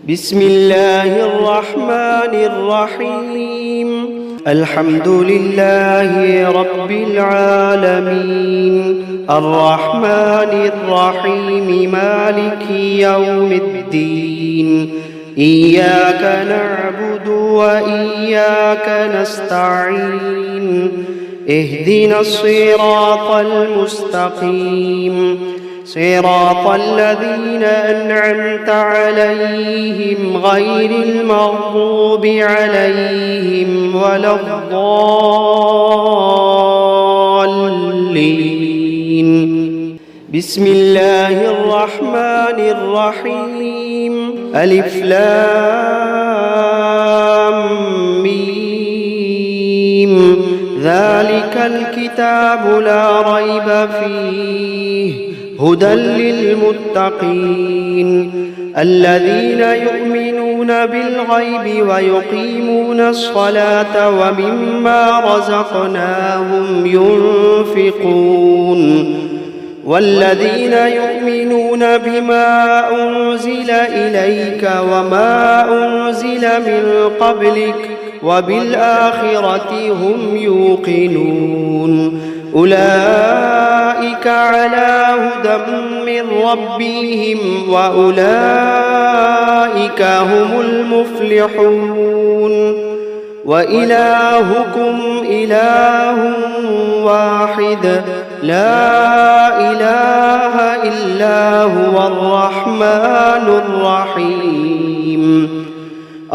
بسم الله الرحمن الرحيم. الحمد لله رب العالمين، الرحمن الرحيم، مالك يوم الدين. إياك نعبد وإياك نستعين. اهدنا الصراط المستقيم، صراط الذين أنعمت عليهم غير المغضوب عليهم ولا الضالين. بسم الله الرحمن الرحيم. ألف لام ميم. ذلك الكتاب لا ريب فيه هدى للمتقين الذين يؤمنون بالغيب ويقيمون الصلاة ومما رزقناهم ينفقون والذين يؤمنون بما أنزل إليك وما أنزل من قبلك وبالآخرة هم يوقنون أولئك على هدى من ربهم وأولئك هم المفلحون. وإلهكم إله واحد لا إله إلا هو الرحمن الرحيم.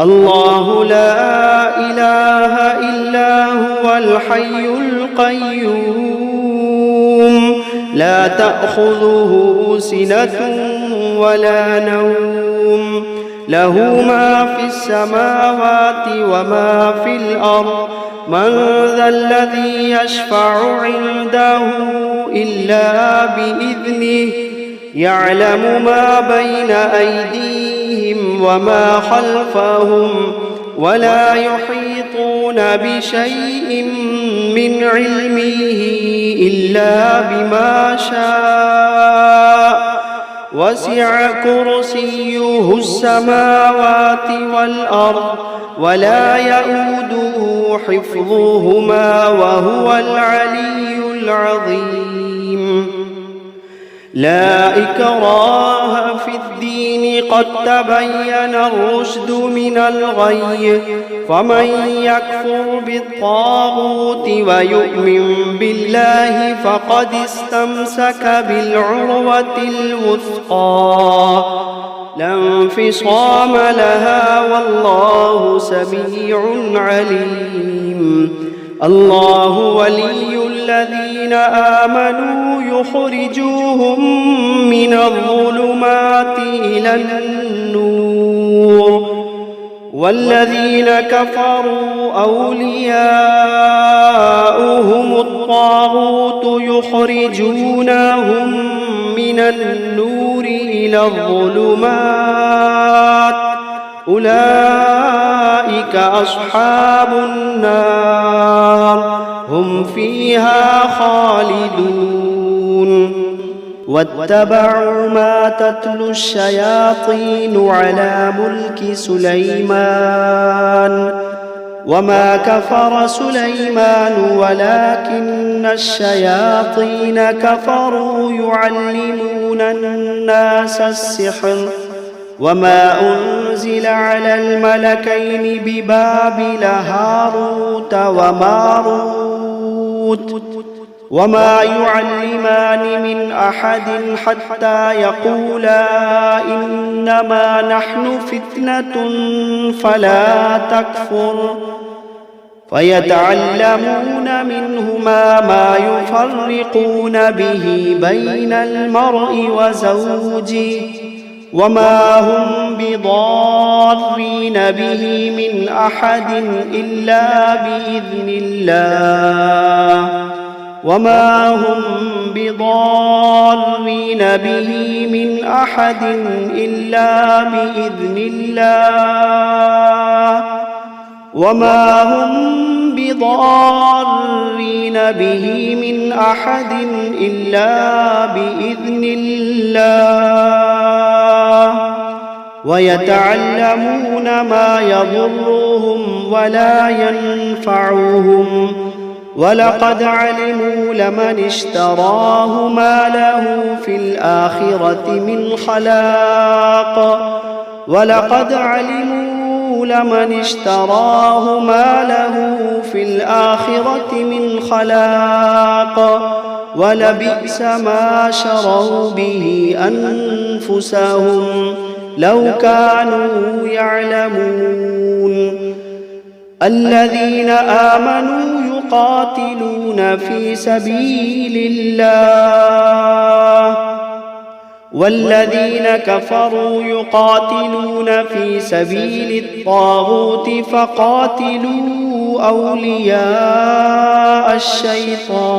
الله لا إله إلا هو الحي القيوم لا تأخذه سنة ولا نوم له ما في السماوات وما في الأرض من ذا الذي يشفع عنده إلا بإذنه يعلم ما بين أيديهم وما خلفهم ولا يحيطون بشيء من علمه إلا بما شاء وسع كرسيه السماوات والأرض ولا يئوده حفظهما وهو العلي العظيم. لا إكراه في الدين قد تبين الرشد من الغي فمن يكفر بالطاغوت ويؤمن بالله فقد استمسك بالعروة الوثقى لا انفصام لها والله سميع عليم. الله ولي الذين آمنوا يخرجوهم من الظلمات إلى النور والذين كفروا أولياؤهم الطاغوت يخرجونهم من النور إلى الظلمات أولئك أصحاب النار هم فيها خالدون. واتبعوا ما تتلو الشياطين على ملك سليمان وما كفر سليمان ولكن الشياطين كفروا يعلمون الناس السحر وما أنزل على الملكين ببابل هاروت وماروت وما يعلمان من أحد حتى يقولا إنما نحن فتنة فلا تكفر فيتعلمون منهما ما يفرقون به بين المرء وزوجه وما هم بضارين به من أحد إلا بإذن الله وما هم بضارين به من أحد إلا بإذن الله وما هم بضارين به من أحد إلا بإذن الله ويتعلمون ما يضرهم ولا ينفعهم ولقد علموا لمن اشتراه ما له في الآخرة من خلاق ولقد علموا لمن اشتراه ما له في الآخرة من خلاق ولبئس ما شروا به أنفسهم لو كانوا يعلمون الذين آمنوا يقاتلون في سبيل الله والذين كفروا يقاتلون في سبيل الطاغوت فقاتلوا أولياء الشيطان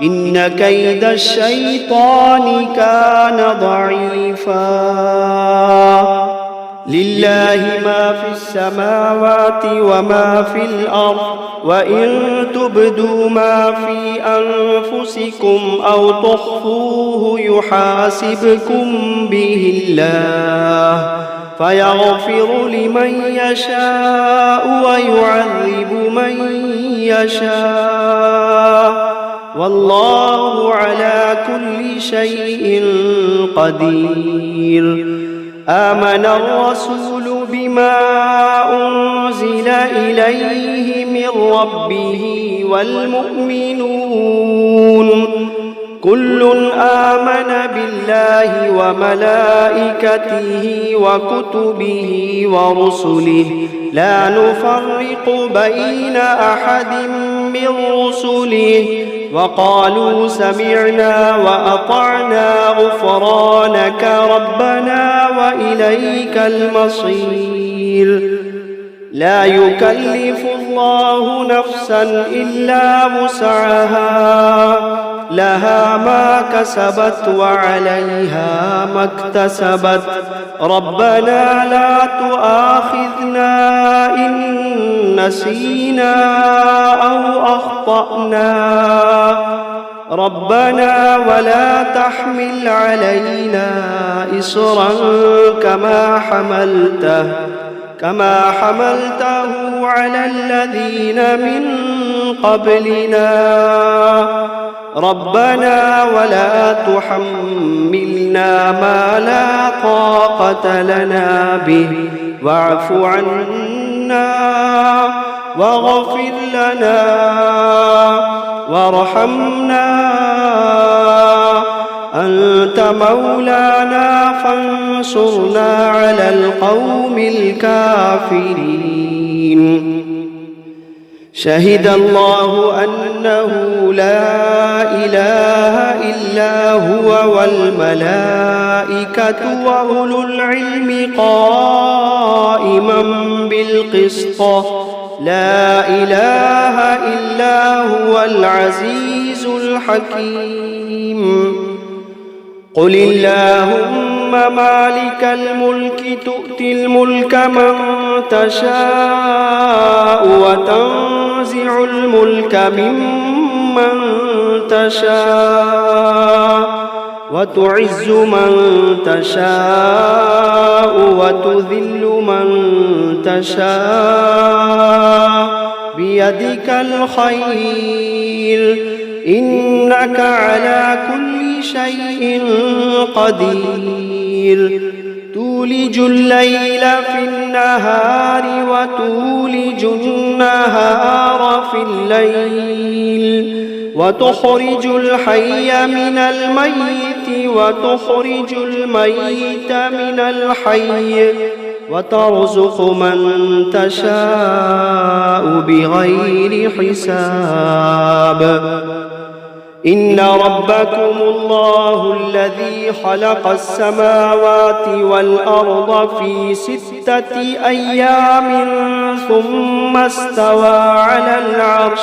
إن كيد الشيطان كان ضعيفا لله ما في السماوات وما في الأرض وإن تبدوا ما في أنفسكم أو تخفوه يحاسبكم به الله فيغفر لمن يشاء ويعذب من يشاء والله على كل شيء قدير آمن الرسول بما أنزل إليه من ربه والمؤمنون كل آمن بالله وملائكته وكتبه ورسله لا نفرق بين أحد من رسله وقالوا سمعنا وأطعنا غفرانك ربنا وإليك المصير لا يكلف الله نفسا إلا وسعها لها ما كسبت وعليها ما اكتسبت ربنا لا تؤاخذنا إن نسينا أو أخطأنا ربنا ولا تحمل علينا إصرا كما حملته على الذين من قبلنا ربنا ولا تحملنا ما لا طاقة لنا به واعف عنا واغفر لنا وارحمنا أنت مولانا فانصرنا على القوم الكافرين شهد الله أنه لا إله إلا هو والملائكة وأولو العلم قائما بالقسط لا إله إلا هو العزيز الحكيم قل اللهم مالك الملك تؤتي الملك من تشاء وتنزع الملك ممن تشاء وتعز من تشاء وتذل من تشاء بيدك الخير إنك على كل شيء قدير تولج الليل في النهار وتولج النهار في الليل وتخرج الحي من الميت وتخرج الميت من الحي وترزق من تشاء بغير حساب إن ربكم الله الذي خلق السماوات والأرض في 6 أيام ثم استوى على العرش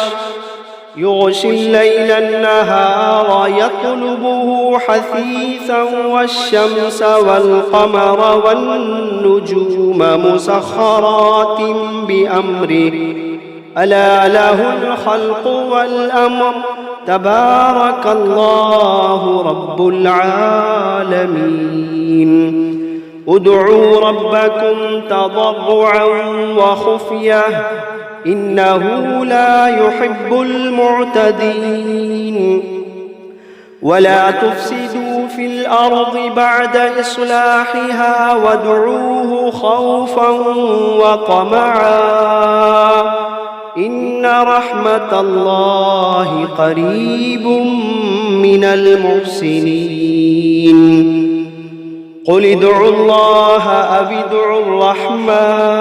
يغشي الليل النهار يطلبه حثيثا والشمس والقمر والنجوم مسخرات بأمره ألا له الخلق والأمر تبارك الله رب العالمين ادعوا ربكم تضرعا وخفية إنه لا يحب المعتدين ولا تفسدوا في الأرض بعد إصلاحها وادعوه خوفا وطمعا إن رحمة الله قريب من المحسنين قل ادعوا الله أو ادعوا الرحمن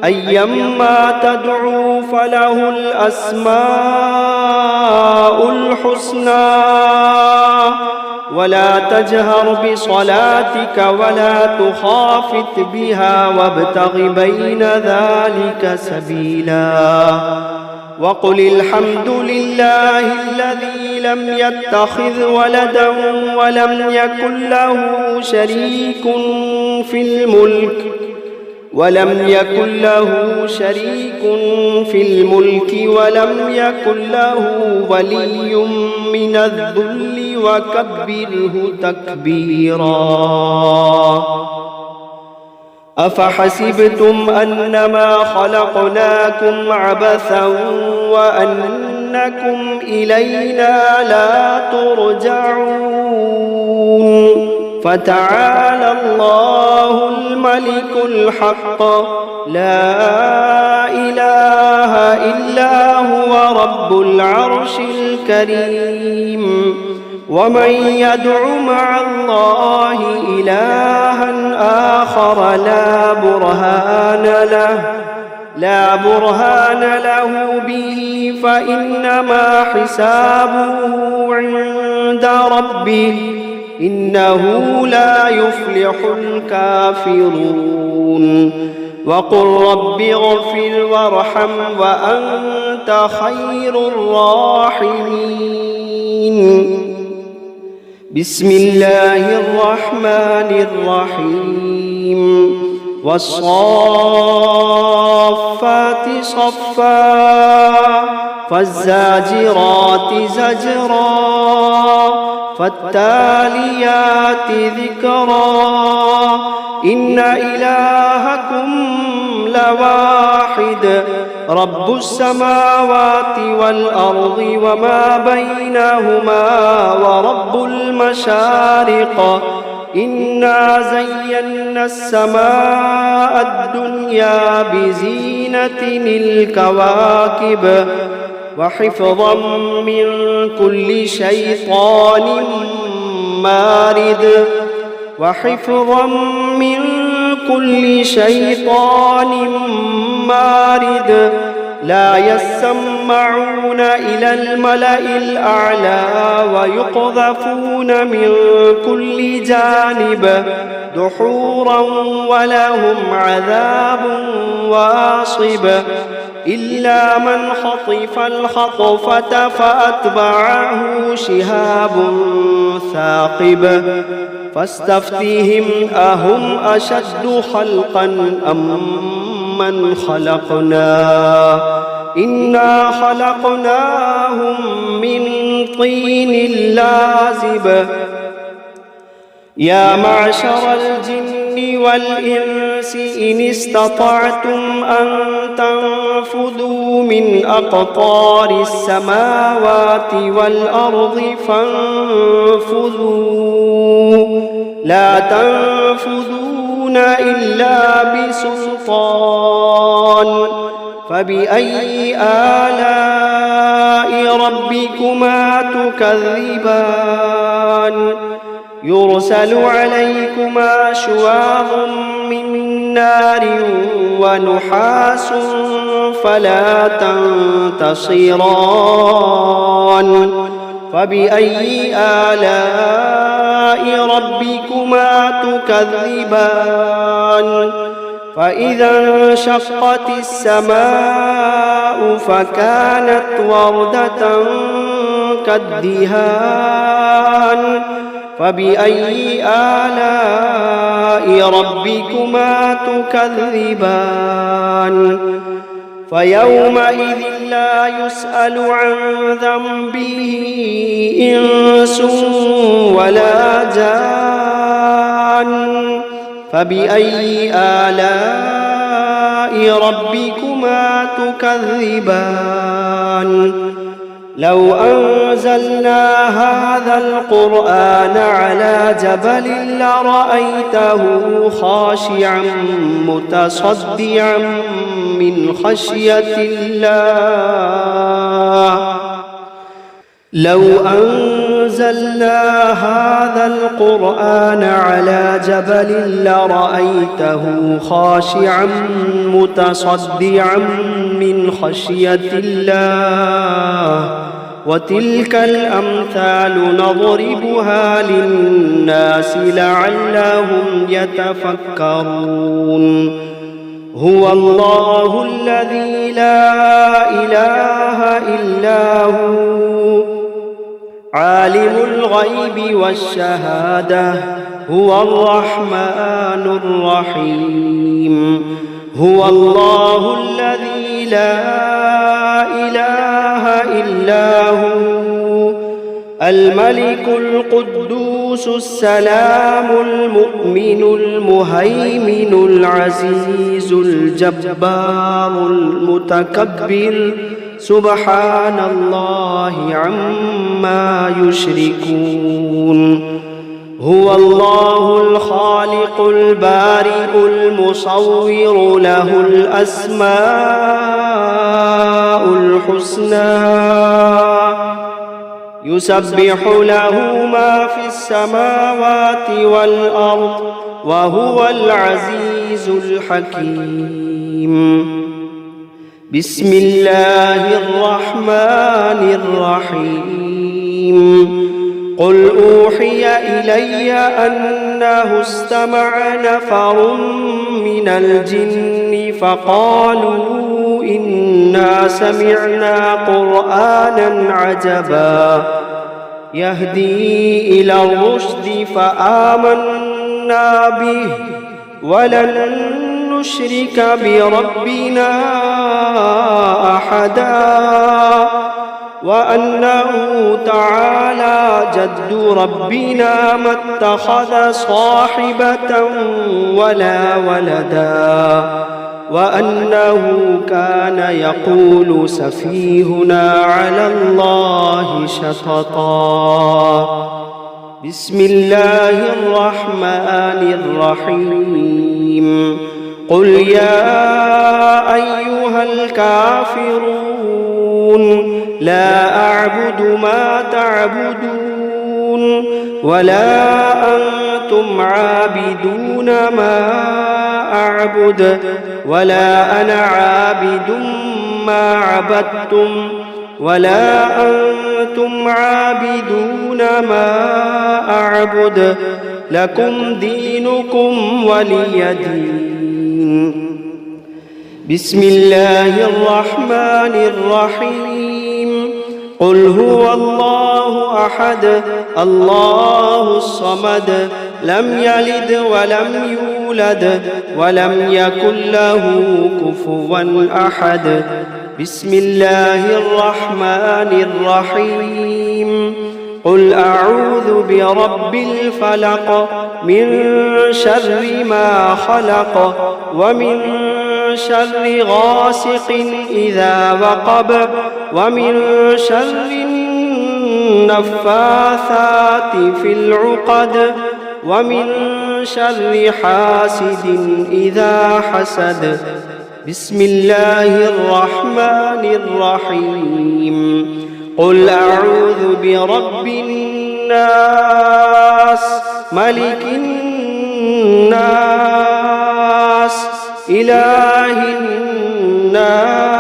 أيما تدعوا فله الأسماء الحسنى ولا تجهر بصلاتك ولا تخافت بها وابتغ بين ذلك سبيلا وقل الحمد لله الذي لم يتخذ ولدا ولم يكن له شريك في الملك ولم يكن ولم يكن له ولي من الذل وكبره تكبيرا أفحسبتم أنما خلقناكم عبثا وأنكم إلينا لا ترجعون فتعالى الله الملك الحق لا إله إلا هو رب العرش الكريم ومن يدع مع الله إلها آخر لا برهان له به فإنما حسابه عند ربه إنه لا يفلح الكافرون وقل رب اغفر وارحم وأنت خير الراحمين بسم الله الرحمن الرحيم والصافات صفا فالزاجرات زجرا فالتاليات ذكرا إن إلهكم لواحد رب السماوات والأرض وما بينهما ورب المشارق إنا زينا السماء الدنيا بزينة الكواكب وحفظا من كل شيطان مارد لا يسمعون إلى الملأ الأعلى ويقذفون من كل جانب دحورا ولهم عذاب واصب إلا من خطف الخطفة فأتبعه شهاب ثاقب فاستفتهم أهم أشد خلقا أم من خلقنا إنا خلقناهم من طين لازب يا معشر الجن والإنس إن استطعتم أن تنفذوا من أقطار السماوات والأرض فانفذوا لا تنفذون إلا بسلطان فبأي آلاء ربكما تكذبان يرسل عليكما شواظ من نار ونحاس فلا تنتصران فبأي آلاء ربكما تكذبان فإذا انشقت السماء فكانت وردة كالدهان فبأي آلاء ربكما تكذبان فيومئذ لا يسأل عن ذنبه إنس ولا جان فبأي آلاء ربكما تكذبان لو أنزلنا هذا القرآن على جبل لرأيته خاشعا متصدعا من خشية الله لو أنزلنا هذا القرآن على جبل لرأيته خاشعا متصدعا من خشية الله وتلك الأمثال نضربها للناس لعلهم يتفكرون هو الله الذي لا إله إلا هو عالم الغيب والشهادة هو الرحمن الرحيم هو الله الذي لا إله إلا هو الملك القدوس السلام المؤمن المهيمن العزيز الجبار المتكبر سبحان الله عما يشركون هو الله الخالق البارئ المصور له الأسماء الحسنى يسبح له ما في السماوات والأرض وهو العزيز الحكيم بسم الله الرحمن الرحيم قل أوحي إلي أنه استمع نفر من الجن فقالوا إنا سمعنا قرآنا عجبا يهدي إلى الرشد فآمنا به ولن نشرك بربنا أحدا وأنه تعالى جد ربنا ما اتخذ صاحبة ولا ولدا وأنه كان يقول سفيهنا على الله شططا بسم الله الرحمن الرحيم قل يا أيها الكافرون لا أعبد ما تعبدون ولا أنتم عابدون ما أعبد ولا أنا عابد ما عبدتم ولا أنتم عابدون ما أعبد لكم دينكم ولي دين بسم الله الرحمن الرحيم قل هو الله أحد الله الصمد لم يلد ولم يولد ولم يكن له كفوا أحد بسم الله الرحمن الرحيم قل أعوذ برب الفلق من شر ما خلق ومن شر غاسق إذا وقب ومن شر النفاثات في العقد ومن شر حاسد إذا حسد بسم الله الرحمن الرحيم قل أعوذ برب الناس ملك الناس إله الناس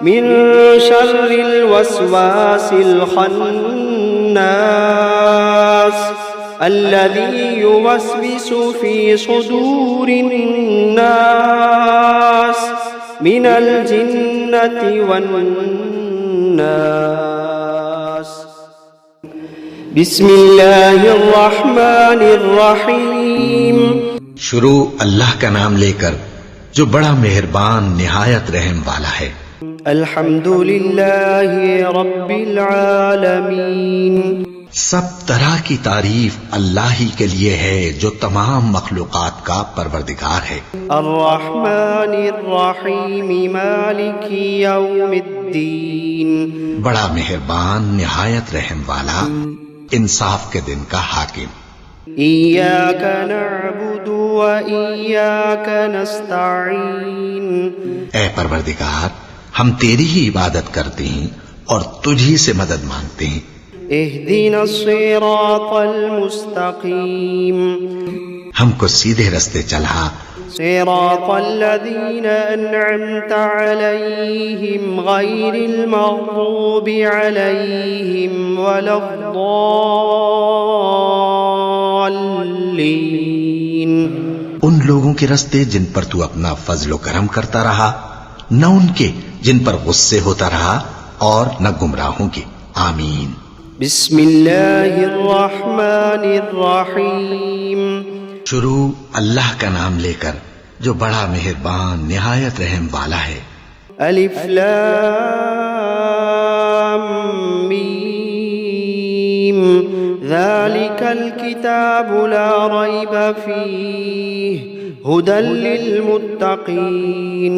من شر الوسواس الخناس الذي يوسوس في صدور الناس من الجنة والناس بسم الله الرحمن الرحيم شروع اللہ کا نام لے کر جو بڑا مہربان نہایت رحم والا ہے۔ الحمد للہ رب العالمین، سب طرح کی تعریف اللہ ہی کے لیے ہے جو تمام مخلوقات کا پروردگار ہے۔ الرحمن الرحیم مالک یوم الدین، بڑا مہربان نہایت رحم والا انصاف کے دن کا حاکم۔ ایاک نعبد و ایاک نستعین، اے پروردگار ہم تیری ہی عبادت کرتے ہیں اور تجھ ہی سے مدد مانگتے ہیں۔ اہدنا الصراط المستقیم، ہم کو سیدھے رستے چلا، صراط الذین انعمت علیہم غیر المغضوب علیہم ولا الضالین، ان لوگوں کے رستے جن پر تو اپنا فضل و کرم کرتا رہا، نہ ان کے جن پر غصے ہوتا رہا اور نہ گمراہوں کے۔ آمین۔ بسم اللہ الرحمن الرحیم، شروع اللہ کا نام لے کر جو بڑا مہربان نہایت رحم والا ہے۔ الف لام میم، ذالک الکتاب لا ریب فیہ ھدی للمتقین۔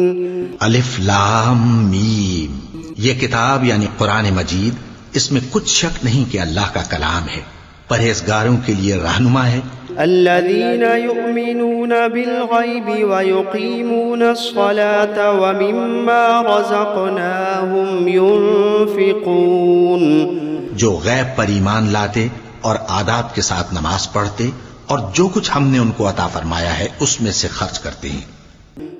الف لام میم، یہ کتاب یعنی قرآن مجید، اس میں کچھ شک نہیں کہ اللہ کا کلام ہے، پرہیزگاروں کے لیے رہنما ہے۔ الذین یؤمنون بالغیب ویقیمون الصلاة ومما رزقناہم ینفقون، جو غیب پر ایمان لاتے اور آداب کے ساتھ نماز پڑھتے اور جو کچھ ہم نے ان کو عطا فرمایا ہے اس میں سے خرچ کرتے ہیں۔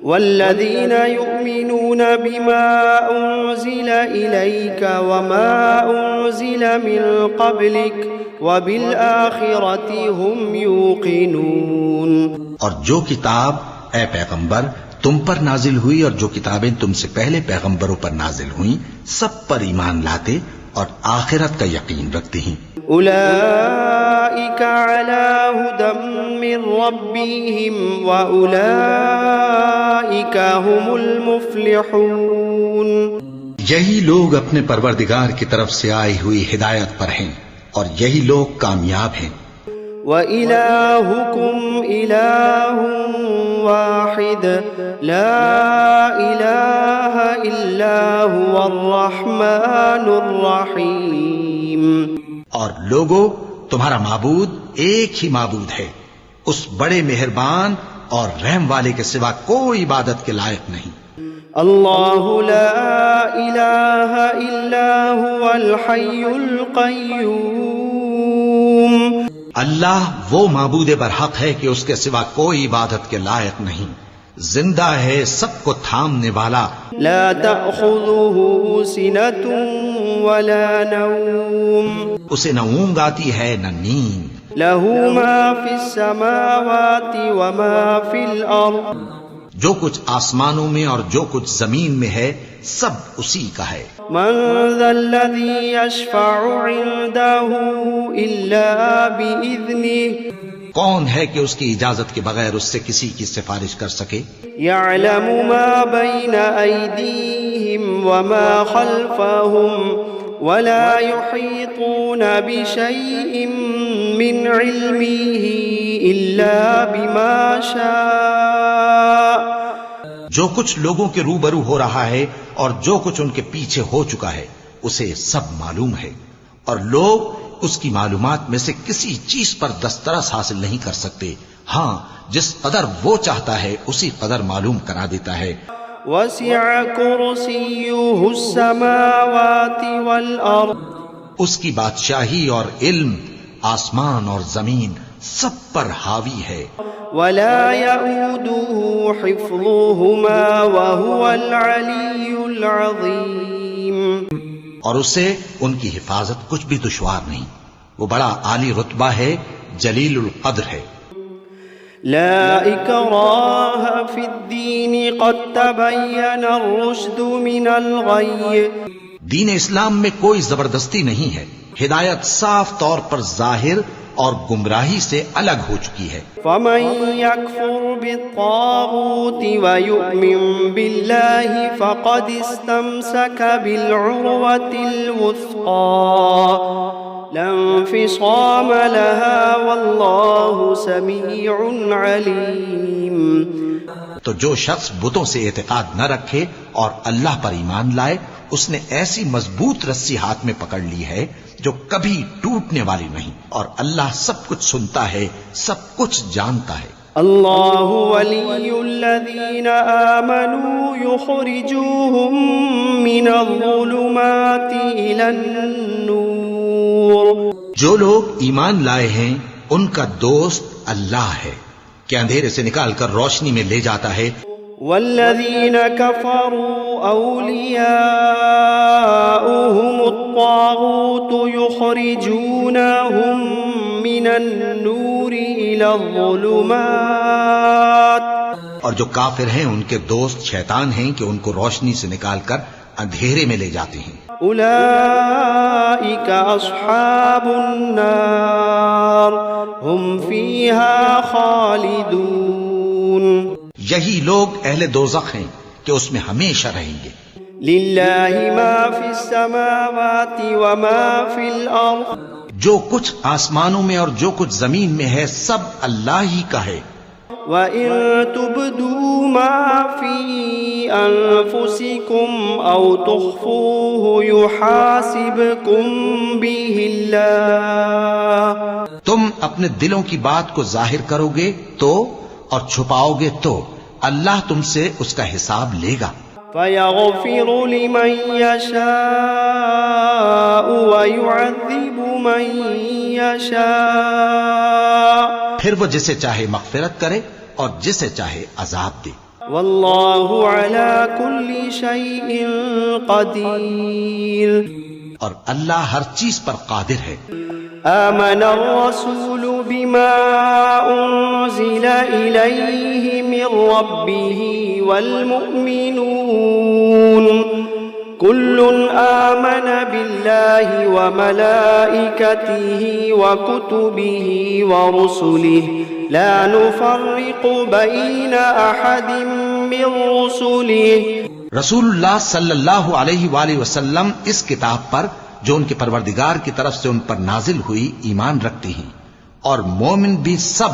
والذین یؤمنون بما انزل الیک وما انزل من قبلک وبالآخرۃ هم یوقنون، اور جو کتاب اے پیغمبر تم پر نازل ہوئی اور جو کتابیں تم سے پہلے پیغمبروں پر نازل ہوئیں سب پر ایمان لاتے اور آخرت کا یقین رکھتے ہیں۔ اولئک علی ھدی من ربہم واولئک هم المفلحون، یہی لوگ اپنے پروردگار کی طرف سے آئی ہوئی ہدایت پر ہیں اور یہی لوگ کامیاب ہیں۔ وَإِلَٰهُكُمْ إِلَٰهٌ وَاحِدٌ لَا إِلَٰهَ إِلَّا هُوَ الرَّحْمَٰنُ الرَّحِيمُ، اور لوگو تمہارا معبود ایک ہی معبود ہے، اس بڑے مہربان اور رحم والے کے سوا کوئی عبادت کے لائق نہیں۔ اللہ لا الہ الا هو الحی القیوم، اللہ وہ معبود برحق ہے کہ اس کے سوا کوئی عبادت کے لائق نہیں، زندہ ہے سب کو تھامنے والا، لا تأخذه سنة ولا نوم، اسے نہ اونگ آتی ہے نہ نیند، له ما في السماوات وما في الأرض، جو کچھ آسمانوں میں اور جو کچھ زمین میں ہے سب اسی کا ہے۔ من ذا الذي يشفع عنده إلا بإذنه، کون ہے کہ اس کی اجازت کے بغیر اس سے کسی کی سفارش کر سکے؟ يعلم ما بين أيديهم وما خلفهم ولا يحيطون بشيء من علمه إلا بما شاء، جو کچھ لوگوں کے روبرو ہو رہا ہے اور جو کچھ ان کے پیچھے ہو چکا ہے اسے سب معلوم ہے، اور لوگ اس کی معلومات میں سے کسی چیز پر دسترس حاصل نہیں کر سکتے، ہاں جس قدر وہ چاہتا ہے اسی قدر معلوم کرا دیتا ہے۔ وسع کرسیہ السماوات والارض، اس کی بادشاہی اور علم آسمان اور زمین سب پر حاوی ہے. ولا يؤوده حفظهما وهو العلي العظيم. اور اسے ان کی حفاظت کچھ بھی دشوار نہیں، وہ بڑا عالی رتبہ ہے، جلیل القدر ہے. لا إكراه في الدين قد تبين الرشد من الغي. دین اسلام میں کوئی زبردستی نہیں ہے، ہدایت صاف طور پر ظاہر اور گمراہی سے الگ ہو چکی ہے. فمن يكفر بالطاغوت ويؤمن بالله فقد استمسك بالعروة الوثقى لا انفصام لها والله سميع عليم. تو جو شخص بتوں سے اعتقاد نہ رکھے اور اللہ پر ایمان لائے، اس نے ایسی مضبوط رسی ہاتھ میں پکڑ لی ہے جو کبھی ٹوٹنے والی نہیں، اور اللہ سب کچھ سنتا ہے، سب کچھ جانتا ہے. اللہ ولی الذین آمنوا یخرجوہم من الظلمات الی النور. جو لوگ ایمان لائے ہیں ان کا دوست اللہ ہے کہ اندھیرے سے نکال کر روشنی میں لے جاتا ہے. والذین کفروا اولیاؤہم الطاغوت یخرجونہم من النور الی الظلمات. اور جو کافر ہیں ان کے دوست شیطان ہیں کہ ان کو روشنی سے نکال کر اندھیرے میں لے جاتے ہیں. اولئک اصحاب النار ہم فیہا خالدون. یہی لوگ اہل دوزخ ہیں کہ اس میں ہمیشہ رہیں گے. للہ ما فی السماوات وما فی الارض. جو کچھ آسمانوں میں اور جو کچھ زمین میں ہے سب اللہ ہی کا ہے. وَإِن تُبْدُوا مَا فِي أَنفُسِكُمْ أَوْ تُخْفُوهُ يُحَاسِبْكُمْ بِهِ اللَّهُ. تم اپنے دلوں کی بات کو ظاہر کرو گے تو اور چھپاؤ گے تو اللہ تم سے اس کا حساب لے گا. فَيَغْفِرُ لِمَن يَشَاءُ وَيُعَذِّبُ مَن يَشَاءُ. پھر وہ جسے چاہے مغفرت کرے اور جسے چاہے عذاب دے. واللہ علی کل شیء قدیر. اور اللہ ہر چیز پر قادر ہے. آمن الرسول بما انزل الیہ من ربہ والمؤمنون كل آمن بالله وملائكته وكتبه ورسله لا نفرق بين أحد من رسله. رسول اللہ صلی اللہ علیہ وآلہ وسلم اس کتاب پر جو ان کے پروردگار کی طرف سے ان پر نازل ہوئی ایمان رکھتے ہیں، اور مومن بھی سب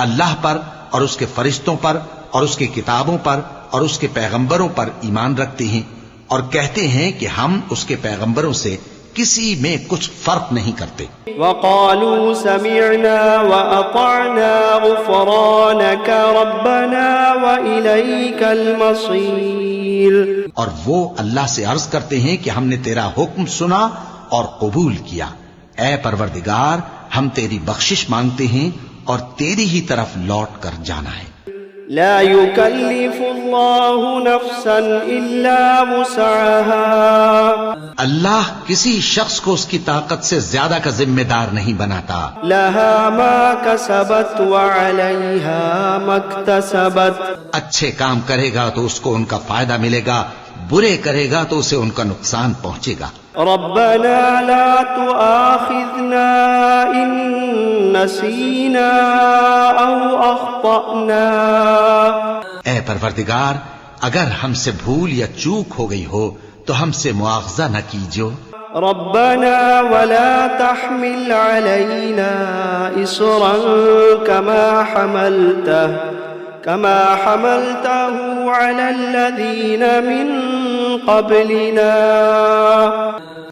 اللہ پر اور اس کے فرشتوں پر اور اس کی کتابوں پر اور اس کے پیغمبروں پر ایمان رکھتے ہیں، اور کہتے ہیں کہ ہم اس کے پیغمبروں سے کسی میں کچھ فرق نہیں کرتے. وقالوا سمعنا وأطعنا غفرانك ربنا وإليك المصير. اور وہ اللہ سے عرض کرتے ہیں کہ ہم نے تیرا حکم سنا اور قبول کیا، اے پروردگار ہم تیری بخشش مانگتے ہیں اور تیری ہی طرف لوٹ کر جانا ہے. لا يكلف الله نفسا الا وسعها. اللہ کسی شخص کو اس کی طاقت سے زیادہ کا ذمہ دار نہیں بناتا. لها ما كسبت وعليها ما اكتسبت. اچھے کام کرے گا تو اس کو ان کا فائدہ ملے گا، برے کرے گا تو اسے ان کا نقصان پہنچے گا. ربنا لا تؤاخذنا ان نسينا او اخطأنا. اے پروردگار اگر ہم سے بھول یا چوک ہو گئی ہو تو ہم سے مواخذہ نہ کیجو. ربنا ولا تحمل علينا إصرا كما حملته على الذين من قبلنا.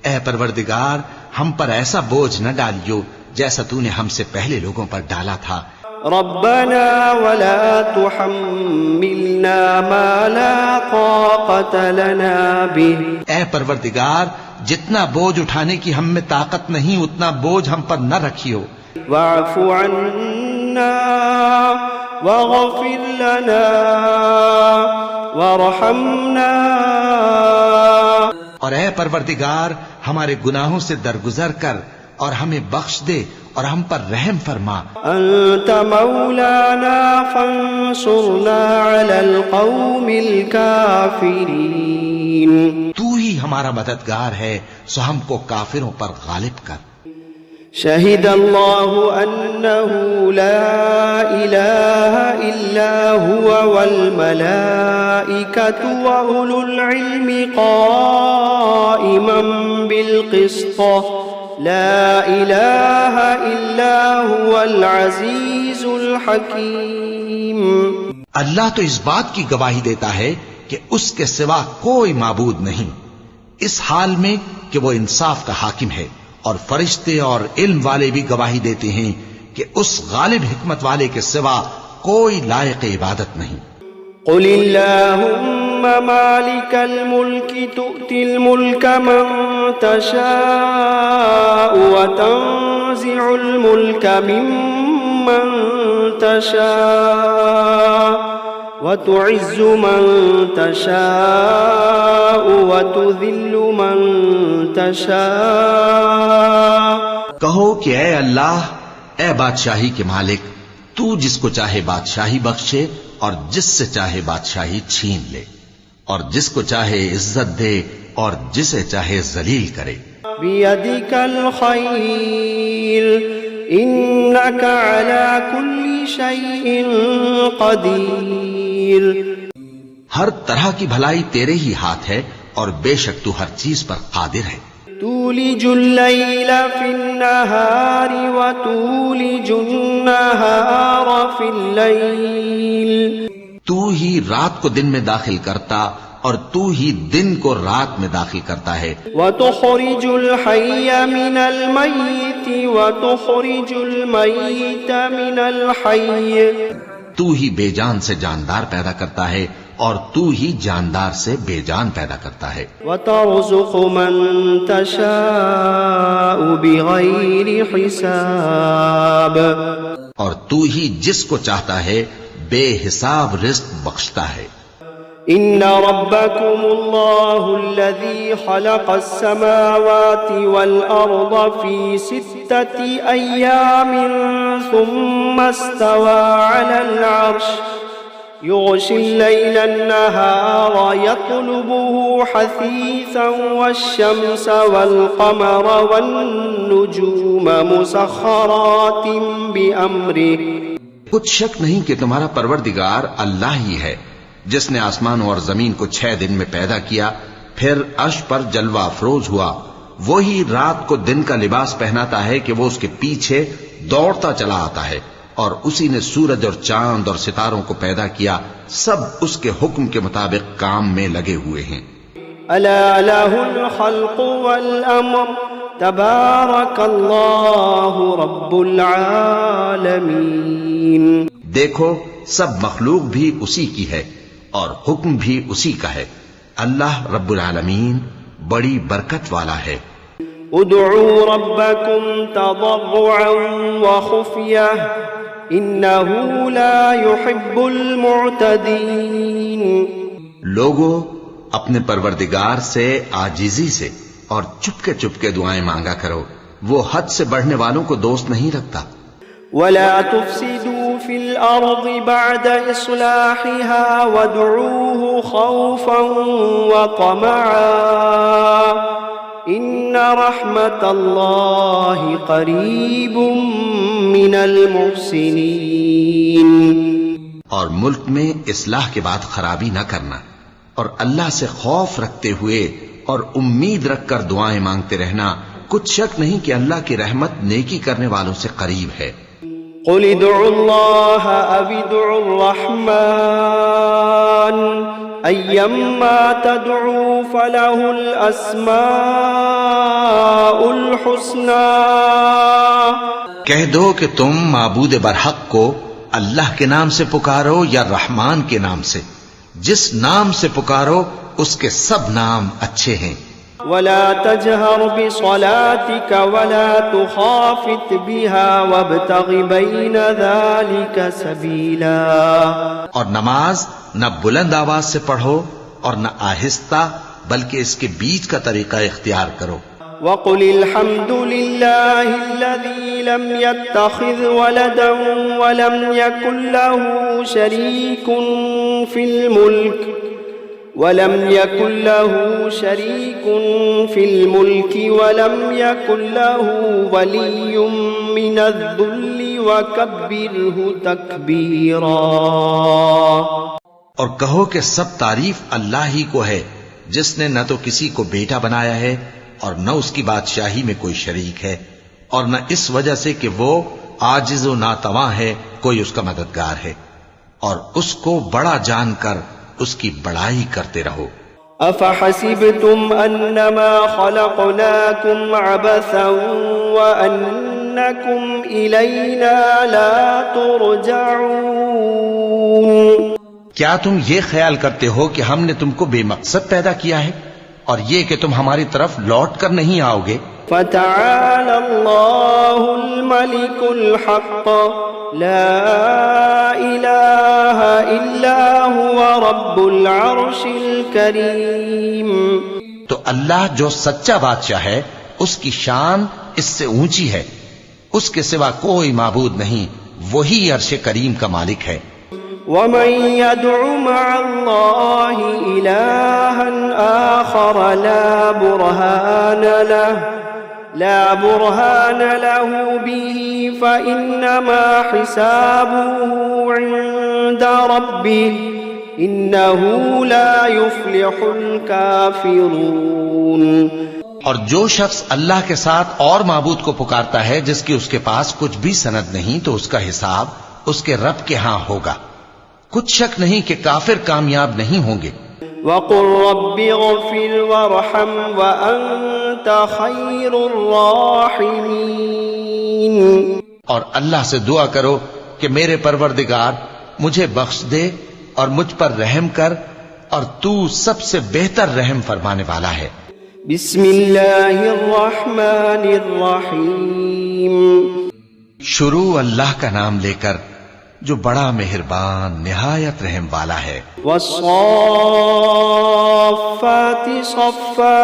اے پروردگار ہم پر ایسا بوجھ نہ ڈالیو جیسا تو نے ہم سے پہلے لوگوں پر ڈالا تھا. ربنا ولا تحملنا ما لا طاقة لنا به. اے پروردگار جتنا بوجھ اٹھانے کی ہم میں طاقت نہیں اتنا بوجھ ہم پر نہ رکھیو واعف عنا واغفر لنا وارحمنا. اور اے پروردگار ہمارے گناہوں سے درگزر کر اور ہمیں بخش دے اور ہم پر رحم فرما. انت مولانا فانصرنا على القوم الكافرين. تو ہی ہمارا مددگار ہے سو ہم کو کافروں پر غالب کر. شهد الله أنه لا إله إلا هو والملائكة وأولو العلم قائما بالقسط لا إله إلا هو العزيز الحكيم. اللہ تو اس بات کی گواہی دیتا ہے کہ اس کے سوا کوئی معبود نہیں، اس حال میں کہ وہ انصاف کا حاکم ہے، اور فرشتے اور علم والے بھی گواہی دیتے ہیں کہ اس غالب حکمت والے کے سوا کوئی لائق عبادت نہیں. قل اللهم مالك الملك تؤتي الملك من تشاء وتنزع الملك ممن تشاء وتعز من تشاء وتذل من تشاء. کہو کہ اے اللہ، اے بادشاہی کے مالک، تو جس کو چاہے بادشاہی بخشے اور جس سے چاہے بادشاہی چھین لے، اور جس کو چاہے عزت دے اور جسے چاہے ذلیل کرے. بيدك الخير إنك على كل شيء قدير. ہر طرح کی بھلائی تیرے ہی ہاتھ ہے اور بے شک تو ہر چیز پر قادر ہے. تولج الليل في النهار وتولج النهار في الليل. تو ہی رات کو دن میں داخل کرتا اور تو ہی دن کو رات میں داخل کرتا ہے. وتخرج الحي من الميت وتخرج الميت من الحي. تو ہی بے جان سے جاندار پیدا کرتا ہے اور تو ہی جاندار سے بے جان پیدا کرتا ہے. وترزق من تشاء بغير حساب. اور تو ہی جس کو چاہتا ہے بے حساب رزق بخشتا ہے. إن ربكم الله الذي خلق السماوات والأرض في 6 أيام ثم استوى على العرش يغشي الليل النهار يطلبه حثيثا والشمس والقمر والنجوم مسخرات بأمره. کچھ شک نہیں کہ تمہارا پروردگار اللہ ہی ہے جس نے آسمان اور زمین کو 6 دن میں پیدا کیا، پھر عرش پر جلوہ افروز ہوا. وہی رات کو دن کا لباس پہناتا ہے کہ وہ اس کے پیچھے دوڑتا چلا آتا ہے، اور اسی نے سورج اور چاند اور ستاروں کو پیدا کیا، سب اس کے حکم کے مطابق کام میں لگے ہوئے ہیں. ألا له الخلق والأمر تبارك الله رب العالمين. دیکھو سب مخلوق بھی اسی کی ہے اور حکم بھی اسی کا ہے. اللہ رب العالمین بڑی برکت والا ہے. ادعوا ربكم تضرعا وخفية إنه لا يحب المعتدين. لوگو اپنے پروردگار سے عاجزی سے اور چپکے چپکے دعائیں مانگا کرو، وہ حد سے بڑھنے والوں کو دوست نہیں رکھتا. ولا تفسدوا في الأرض بعد إصلاحها وادعوه خوفا وطمعا إن رحمة الله قريب من المحسنين. اور ملک میں اصلاح کے بعد خرابی نہ کرنا، اور اللہ سے خوف رکھتے ہوئے اور امید رکھ کر دعائیں مانگتے رہنا. کچھ شک نہیں کہ اللہ کی رحمت نیکی کرنے والوں سے قریب ہے. قل ادعوا الله أو ادعوا الرحمن أيما تدعوا فله الأسماء الحسنى. کہہ دو کہ تم معبود برحق کو اللہ کے نام سے پکارو یا رحمان کے نام سے، جس نام سے پکارو اس کے سب نام اچھے ہیں. ولا تجهر بصلاتك ولا تخافت بها وابتغ بين ذلك سبيلا. اور نماز نہ بلند آواز سے پڑھو اور نہ آہستہ، بلکہ اس کے بیچ کا طریقہ اختیار کرو. وقل الحمد لله الذي لم يتخذ ولدا ولم يكن له شريك في الملك ولم يكن له ولي من الذل وكبره تكبيرا. اور کہو کہ سب تعریف اللہ ہی کو ہے جس نے نہ تو کسی کو بیٹا بنایا ہے اور نہ اس کی بادشاہی میں کوئی شریک ہے، اور نہ اس وجہ سے کہ وہ عاجز و ناتواں ہے کوئی اس کا مددگار ہے، اور اس کو بڑا جان کر اس کی بڑائی کرتے رہو. افحسبتم انما خلقناكم عبثا وانكم الينا لا ترجعون. کیا تم یہ خیال کرتے ہو کہ ہم نے تم کو بے مقصد پیدا کیا ہے اور یہ کہ تم ہماری طرف لوٹ کر نہیں آؤ گے؟ فتعالى الله الملك الحق لا إله إلا هو رب العرش الكريم. تو اللہ جو سچا بادشاہ ہے اس کی شان اس سے اونچی ہے، اس کے سوا کوئی معبود نہیں، وہی عرش کریم کا مالک ہے. ومن يدع مع الله إلها آخر لا برهان له به فإنما حسابه عند ربه إنه لا يفلح الكافرون. اور جو شخص اللہ کے ساتھ اور معبود کو پکارتا ہے جس کی اس کے پاس کچھ بھی سند نہیں، تو اس کا حساب اس کے رب کے ہاں ہوگا. کچھ شک نہیں کہ کافر کامیاب نہیں ہوں گے. وَقُلْ رَبِّ اغْفِرْ وَارْحَمْ وَأَنْتَ خَيْرُ الرَّاحِمِينَ. اور اللہ سے دعا کرو کہ میرے پروردگار مجھے بخش دے اور مجھ پر رحم کر، اور تو سب سے بہتر رحم فرمانے والا ہے. بسم اللہ الرحمن الرحیم. شروع اللہ کا نام لے کر جو بڑا مہربان نہایت رحم والا ہے. والصافات صفا.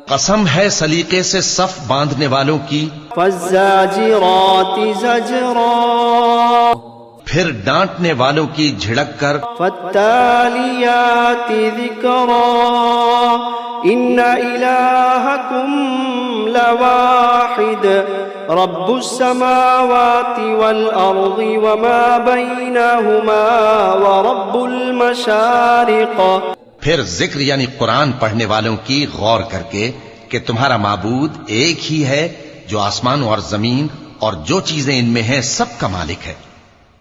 قسم ہے سلیقے سے صف باندھنے والوں کی. فالزاجرات زجرا. پھر ڈانٹنے والوں کی جھڑک کر. فالتالیات ذکرا. ان الہکم لواحد رب السماوات والارض وما بینہما ورب المشارق. پھر ذکر یعنی قرآن پڑھنے والوں کی غور کر کے کہ تمہارا معبود ایک ہی ہے جو آسمان اور زمین اور جو چیزیں ان میں ہیں سب کا مالک ہے،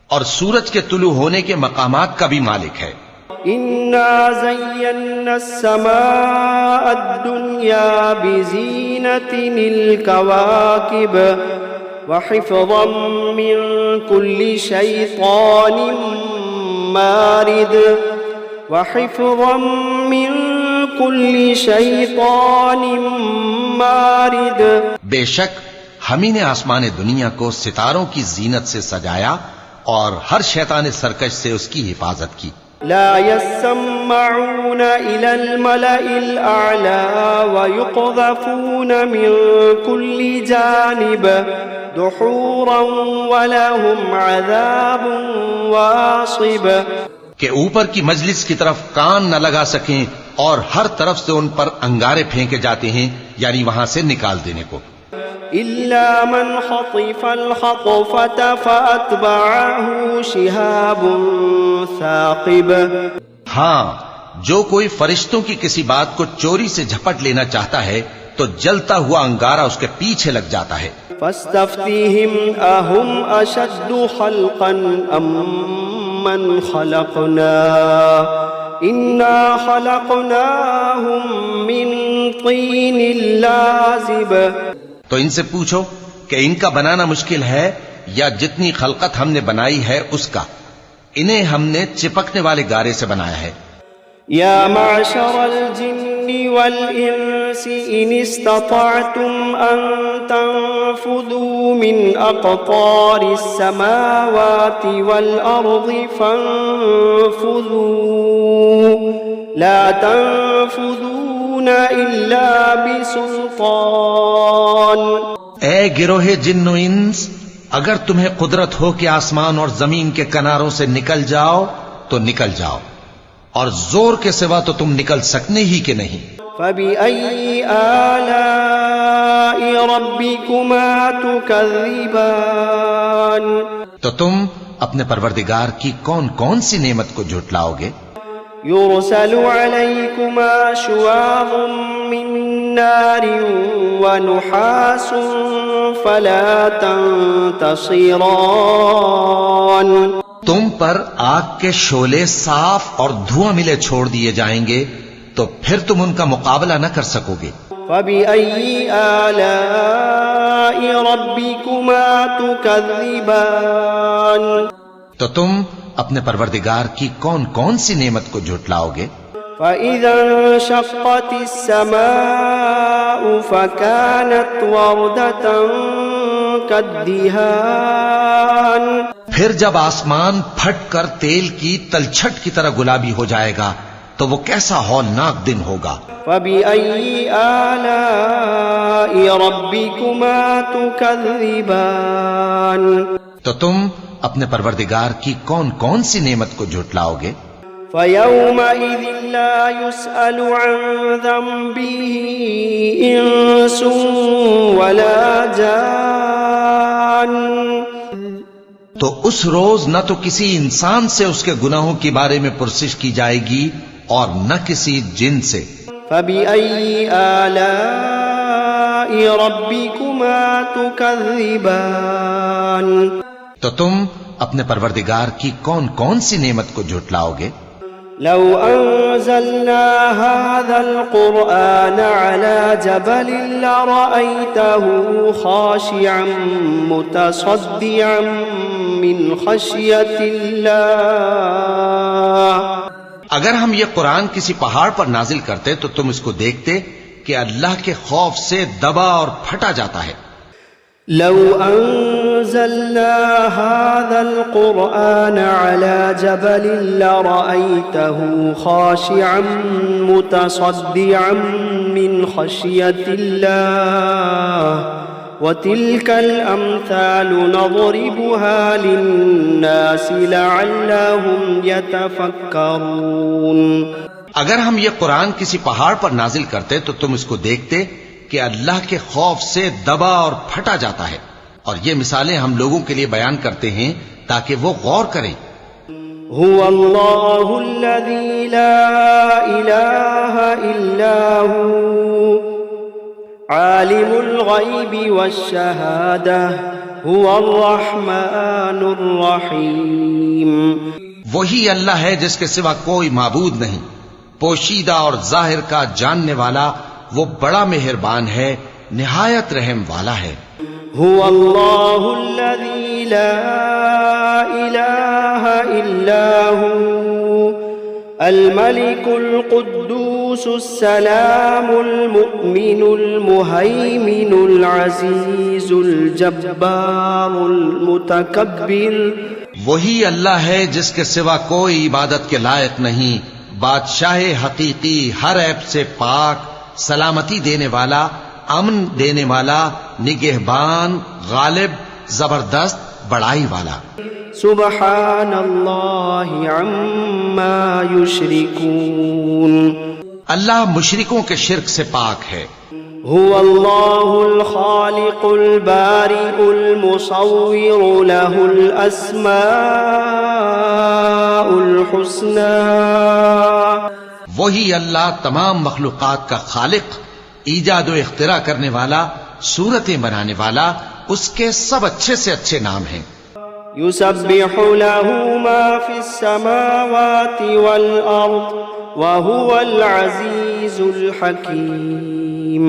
اور سورج کے طلوع ہونے کے مقامات کا بھی مالک ہے. انا زینا السماء الدنیا بزینة الكواكب وحفظا من كل شیطان مارد وحفظا من كل شیطان مارد. بے شک ہم ہی نے آسمان دنیا کو ستاروں کی زینت سے سجایا اور ہر شیطان سرکش سے اس کی حفاظت کی. لا يسمعون إلى الملأ الأعلى ويقذفون من كل جانب دحورا ولهم عذاب واصب. کہ اوپر کی مجلس کی طرف کان نہ لگا سکیں اور ہر طرف سے ان پر انگارے پھینکے جاتے ہیں، یعنی وہاں سے نکال دینے کو. إلا من خطف الخطفة فأتبعه شهاب ثاقب. ہاں، جو کوئی فرشتوں کی کسی بات کو چوری سے جھپٹ لینا چاہتا ہے تو جلتا ہوا انگارہ اس کے پیچھے لگ جاتا ہے. فاستفتهم أهم أشد خلقا أم من خلقنا إنا خلقناهم من طين لازب. تو ان سے پوچھو کہ ان کا بنانا مشکل ہے یا جتنی خلقت ہم نے بنائی ہے اس کا. انہیں ہم نے چپکنے والے گارے سے بنایا ہے. يا معشر الجن والإنس إن استطعتم أن تنفذوا من أقطار السماوات والأرض فانفذوا لا تنفذون إلا بسلطان. اے گروہ جن و انس، اگر تمہیں قدرت ہو کہ آسمان اور زمین کے کناروں سے نکل جاؤ تو نکل جاؤ، اور زور کے سوا تو تم نکل سکنے ہی کہ نہیں. فَبِأَيِّ آلَاءِ رَبِّكُمَا تُكَذِّبَانِ. تو تم اپنے پروردگار کی کون کون سی نعمت کو جھٹلاؤ گے؟ يُرْسَلُ عَلَيْكُمَا شُوَاظٌ مِّن نَّارٍ وَنُحَاسٌ فَلَا تَنتَصِرَانِ. تم پر آگ کے شعلے صاف اور دھواں ملے چھوڑ دیے جائیں گے تو پھر تم ان کا مقابلہ نہ کر سکو گے. فَبِأَيِّ آلَاءِ رَبِّكُمَا تُكَذِّبَانِ. تو تم اپنے پروردگار کی کون کون سی نعمت کو جھٹلاؤ گے؟ فَإِذَا انشَقَّتِ السَّمَاءُ فَكَانَتْ وَرْدَةً كَالدِّهَانِ. پھر جب آسمان پھٹ کر تیل کی تلچھٹ کی طرح گلابی ہو جائے گا تو وہ کیسا ہولناک دن ہوگا. فَبِأَيِّ آلَاءِ رَبِّكُمَا تُكَذِّبَانِ. تو تم اپنے پروردگار کی کون کون سی نعمت کو جھٹلاؤ گے؟ فَيَوْمَئِذٍ لَا يُسْأَلُ عَنْ ذَنبِهِ إِنسٌ وَلَا جَانٌ. تو اس روز نہ تو کسی انسان سے اس کے گناہوں کے بارے میں پرسش کی جائے گی اور نہ کسی جن سے. فَبِأَيِّ آلَاءِ رَبِّكُمَا تُكَذِّبَانِ. تو تم اپنے پروردگار کی کون کون سی نعمت کو جھٹلاؤ گے؟ لو أنزلنا هذا القرآن على جبل لرأيته خاشعا متصدعا من خشية الله. اگر ہم یہ قرآن کسی پہاڑ پر نازل کرتے تو تم اس کو دیکھتے کہ اللہ کے خوف سے دبا اور پھٹا جاتا ہے. لو أنزلنا هذا القرآن على جبل لرأيته خاشعا متصدعا من خشية الله وتلك الأمثال نضربها للناس لعلهم يتفكرون. اگر ہم یہ قرآن کسی پہاڑ پر نازل کرتے تو تم اس کو دیکھتے کہ اللہ کے خوف سے دبا اور پھٹا جاتا ہے، اور یہ مثالیں ہم لوگوں کے لیے بیان کرتے ہیں تاکہ وہ غور کریں. هو الله الذي لا إله إلا هو عالم الغيب والشهادة هو الرحمن الرحيم. وہی اللہ ہے جس کے سوا کوئی معبود نہیں، پوشیدہ اور ظاہر کا جاننے والا، وہ بڑا مہربان ہے، نہایت رحم والا ہے. هو الله الذي لا إله إلا هو الملك القدوس السلام المؤمن المهيمن العزيز الجبار المتكبر. وہی اللہ ہے جس کے سوا کوئی عبادت کے لائق نہیں، بادشاہ حقیقی، ہر عیب سے پاک، سلامتی دینے والا، امن دینے والا، نگہبان، غالب، زبردست، بڑائی والا. سبحان اللہ عما یشرکون. اللہ مشرکوں کے شرک سے پاک ہے. هو اللہ الخالق البارئ المصور له الاسماء الحسنى. وہی اللہ تمام مخلوقات کا خالق، ایجاد و اختراع کرنے والا، صورتیں بنانے والا، اس کے سب اچھے سے اچھے نام ہیں. يسبح له ما في السماوات والأرض وهو العزيز الحكيم.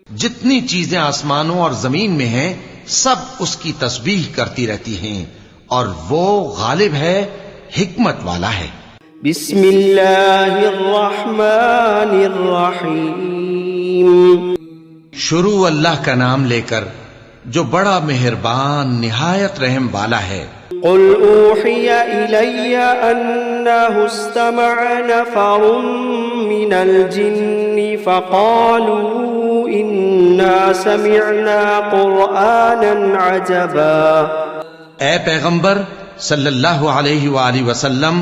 جتنی چیزیں آسمانوں اور زمین میں ہیں سب اس کی تسبیح کرتی رہتی ہیں، اور وہ غالب ہے، حکمت والا ہے. بسم الله الرحمن الرحيم شروع اللہ کا نام لے کر جو بڑا مہربان نہایت رحم والا ہے۔ قل أوحي إلي أنه استمع نفر من الجن فقالوا إنا سمعنا قرآنا عجبا۔ اے پیغمبر صلی اللہ علیہ وآلہ وسلم،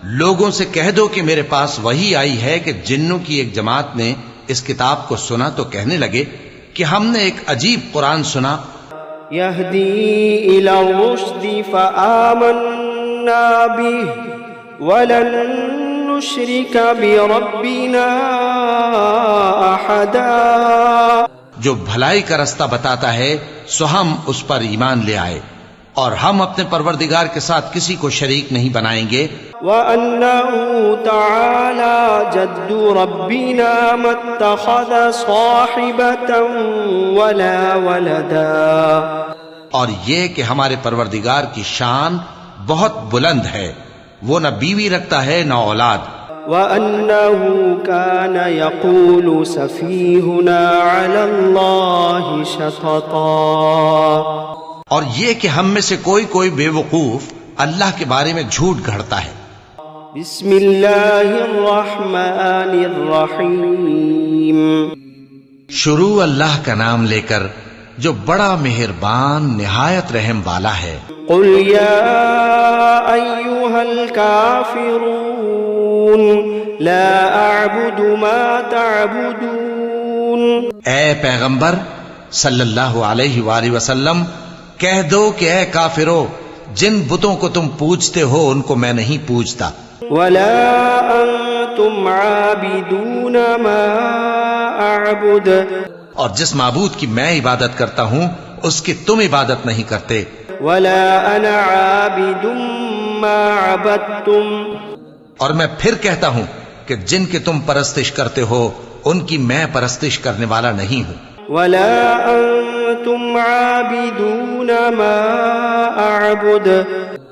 لوگوں سے کہہ دو کہ میرے پاس وحی آئی ہے کہ جنوں کی ایک جماعت نے اس کتاب کو سنا تو کہنے لگے کہ ہم نے ایک عجیب قرآن سنا۔ يهدي إلى الرشد فآمنا به ولن نشرك بربنا أحدا۔ جو بھلائی کا رستہ بتاتا ہے سو ہم اس پر ایمان لے آئے اور ہم اپنے پروردگار کے ساتھ کسی کو شریک نہیں بنائیں گے۔ وأنه تعالى جد ربنا ما اتخذ صاحبة ولا ولدا۔ اور یہ کہ ہمارے پروردگار کی شان بہت بلند ہے، وہ نہ بیوی رکھتا ہے نہ اولاد۔ وأنه كان يقول سفيهنا على الله شططا۔ اور یہ کہ ہم میں سے کوئی بے وقوف اللہ کے بارے میں جھوٹ گھڑتا ہے۔ بسم اللہ الرحمن الرحیم شروع اللہ کا نام لے کر جو بڑا مہربان نہایت رحم والا ہے۔ قل یا ایھا الکافرون لا اعبد ما تعبدون۔ اے پیغمبر صلی اللہ علیہ وآلہ وسلم، کہہ دو کہ اے کافرو، جن بتوں کو تم پوجتے ہو ان کو میں نہیں پوجتا۔ ولا انتم عابدون ما اعبد۔ اور جس معبود کی میں عبادت کرتا ہوں اس کی تم عبادت نہیں کرتے۔ ولا انا عابد ما عبدتم۔ اور میں پھر کہتا ہوں کہ جن کی تم پرستش کرتے ہو ان کی میں پرستش کرنے والا نہیں ہوں۔ ولا انتم عابدون ما اعبد۔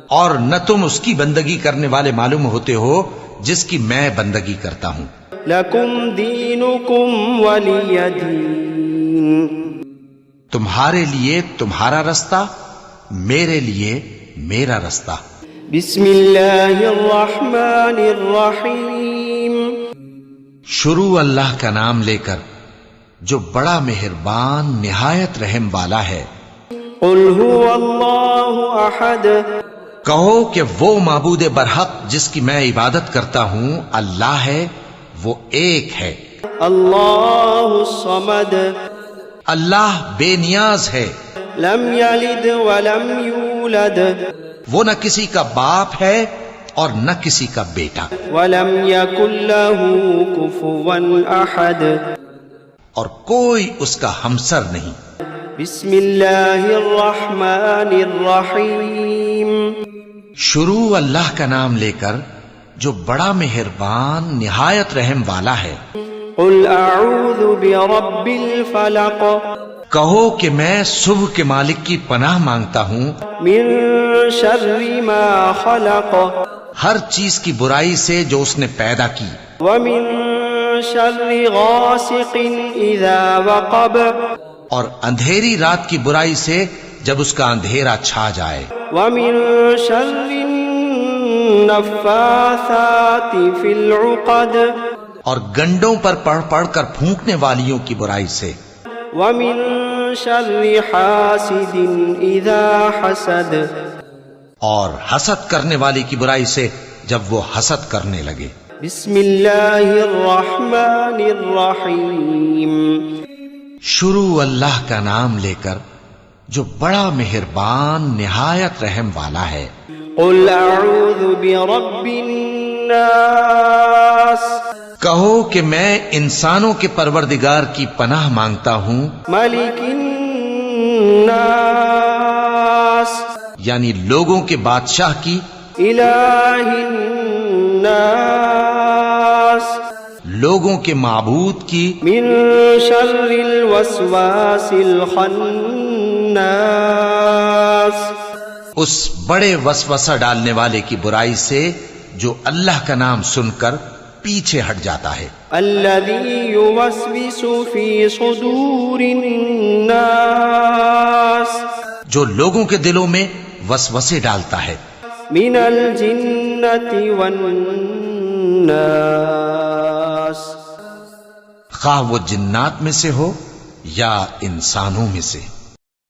اور نہ تم اس کی بندگی کرنے والے معلوم ہوتے ہو جس کی میں بندگی کرتا ہوں۔ لکم دینکم ولی دین۔ تمہارے لیے تمہارا رستہ، میرے لیے میرا رستہ۔ بسم اللہ الرحمن الرحیم شروع اللہ کا نام لے کر جو بڑا مہربان نہایت رحم والا ہے۔ قل هو اللہ احد۔ کہو کہ وہ معبود برحق جس کی میں عبادت کرتا ہوں اللہ ہے، وہ ایک ہے۔ اللہ الصمد۔ اللہ بے نیاز ہے، لم یلد ولم یولد۔ وہ نہ کسی کا باپ ہے اور نہ کسی کا بیٹا۔ ولم یکن لہ کفوا احد۔ اور کوئی اس کا ہمسر نہیں۔ بسم اللہ الرحمن الرحیم شروع اللہ کا نام لے کر جو بڑا مہربان نہایت رحم والا ہے۔ قل اعوذ برب الفلق۔ کہو کہ میں صبح کے مالک کی پناہ مانگتا ہوں من شر ما خلق۔ ہر چیز کی برائی سے جو اس نے پیدا کی۔ ومن شر غاسق اذا وقب۔ اور اندھیری رات کی برائی سے جب اس کا اندھیرا چھا جائے۔ ومن شر النفاثات فی العقد۔ اور گنڈوں پر پڑھ پڑھ کر پھونکنے والیوں کی برائی سے۔ ومن شر حاسد اذا حسد۔ اور حسد کرنے والی کی برائی سے جب وہ حسد کرنے لگے۔ بسم اللہ الرحمن الرحیم شروع اللہ کا نام لے کر جو بڑا مہربان نہایت رحم والا ہے۔ قل اعوذ برب الناس۔ کہو کہ میں انسانوں کے پروردگار کی پناہ مانگتا ہوں، ملک الناس، یعنی لوگوں کے بادشاہ کی، الہ الناس، لوگوں کے معبود کی، من شر الوسواس الخناس، اس بڑے وسوسہ ڈالنے والے کی برائی سے جو اللہ کا نام سن کر پیچھے ہٹ جاتا ہے. الذي يوسوس في صدور الناس جو لوگوں کے دلوں میں وسوسے ڈالتا ہے من الجنة والناس خواہ وہ جنات میں سے ہو یا انسانوں میں سے.